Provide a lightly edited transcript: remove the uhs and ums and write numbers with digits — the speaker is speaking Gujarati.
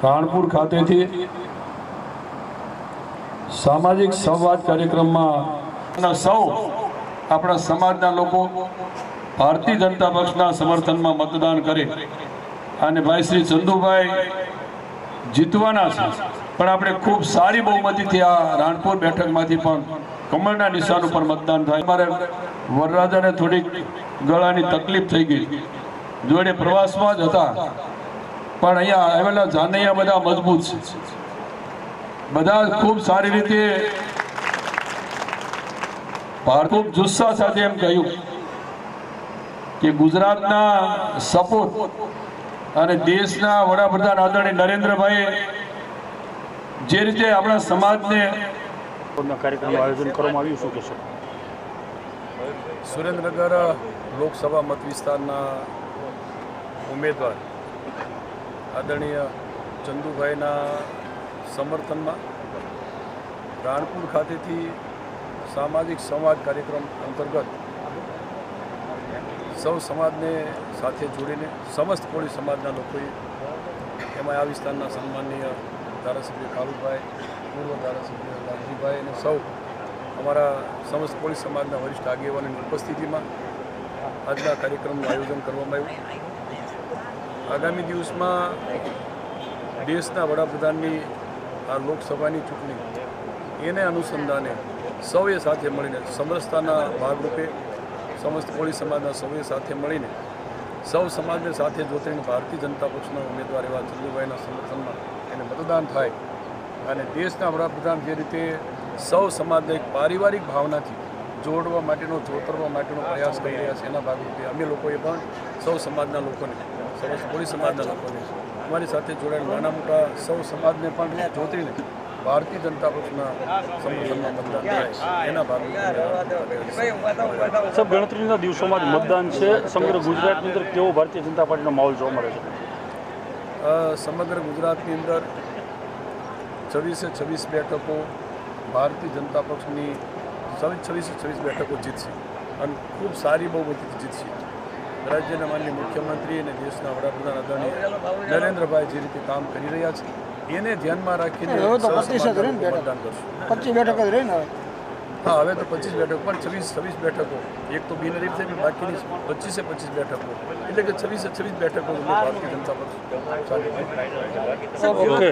રાણપુર ખાતેથી સામાજિક સંવાદ કાર્યક્રમમાં સૌ આપણા સમાજના લોકો ભારતીય જનતા પક્ષના સમર્થનમાં મતદાન કરે અને ભાઈ શ્રી ચંદુભાઈ જીતવાના છે, પણ આપણે ખૂબ સારી બહુમતીથી આ રાણપુર બેઠકમાંથી પણ કમળના નિશાન ઉપર મતદાન થાય. મારે વરરાજાને થોડીક ગળાની તકલીફ થઈ ગઈ, જોડે પ્રવાસમાં જ હતા, પણ અહીંયા આવેલા જાનૈયા બધા મજબૂત છે, બધા ખૂબ સારી રીતે ખૂબ જુસ્સા સાથે એમ કહ્યું કે ગુજરાતના સપૂત અને દેશના વડાપ્રધાન આદરણીય નરેન્દ્રભાઈએ જે રીતે આપણા સમાજને કાર્યક્રમનું આયોજન કરવામાં આવ્યું, શું કહેશો? સુરેન્દ્રનગર લોકસભા મત વિસ્તારના ઉમેદવાર આદરણીય ચંદુભાઈના સમર્થનમાં રાણપુર ખાતેથી સામાજિક સંવાદ કાર્યક્રમ અંતર્ગત સૌ સમાજને સાથે જોડીને સમસ્ત કોળી સમાજના લોકોએ, એમાં આ વિસ્તારના સન્માનીય ધારાસભ્ય કાળુભાઈ, પૂર્વ ધારાસભ્ય લાલજીભાઈ અને સૌ અમારા સમસ્ત કોળી સમાજના વરિષ્ઠ આગેવાનોની ઉપસ્થિતિમાં આજના કાર્યક્રમનું આયોજન કરવામાં આવ્યું. આગામી દિવસમાં દેશના વડાપ્રધાનની આ લોકસભાની ચૂંટણી એને અનુસંધાને સૌએ સાથે મળીને સમરસતાના ભાગરૂપે સમસ્ત કોળી સમાજના સૌએ સાથે મળીને સૌ સમાજને સાથે જોતરીને ભારતીય જનતા પક્ષના ઉમેદવાર એવા ચંદુભાઈના સમર્થનમાં એને મતદાન થાય અને દેશના વડાપ્રધાન જે રીતે સૌ સમાજને એક પારિવારિક ભાવનાથી જોડવા માટેનો, જોતરવા માટેનો પ્રયાસ કરી રહ્યા છે, એના ભાગરૂપે અમે લોકોએ પણ સૌ સમાજના લોકોને, સમસ્ત કોળી સમાજના લોકોને, અમારી સાથે જોડાયેલ નાના મોટા સૌ સમાજને પણ જોતરીને ભારતીય જનતા પક્ષના સમર્થનમાં મતદાન થાય એના ભાગરૂપે ગણતરીના દિવસોમાં જ મતદાન છે. સમગ્ર ગુજરાતની અંદર કેવો ભારતીય જનતા પાર્ટીનો માહોલ જોવા મળે છે? સમગ્ર ગુજરાતની અંદર 26 બેઠકો ભારતીય જનતા પક્ષની 26 બેઠકો જીતશે અને ખૂબ સારી બહુમતીથી જીતશે. રાજ્યના માનનીય મુખ્યમંત્રી અને દેશના વડાપ્રધાન આદરણીય નરેન્દ્રભાઈ જે રીતે કામ કરી રહ્યા છે એને ધ્યાનમાં રાખીને મતદાન કરશું. 25 બેઠકો જ રહી ને? હા, હવે તો 25 બેઠકો, પણ 26 બેઠકો, એક તો બિનહરીફ થઈ, બાકીની 25 બેઠકો, એટલે કે 26 બેઠકો ભારતીય જનતા પક્ષ.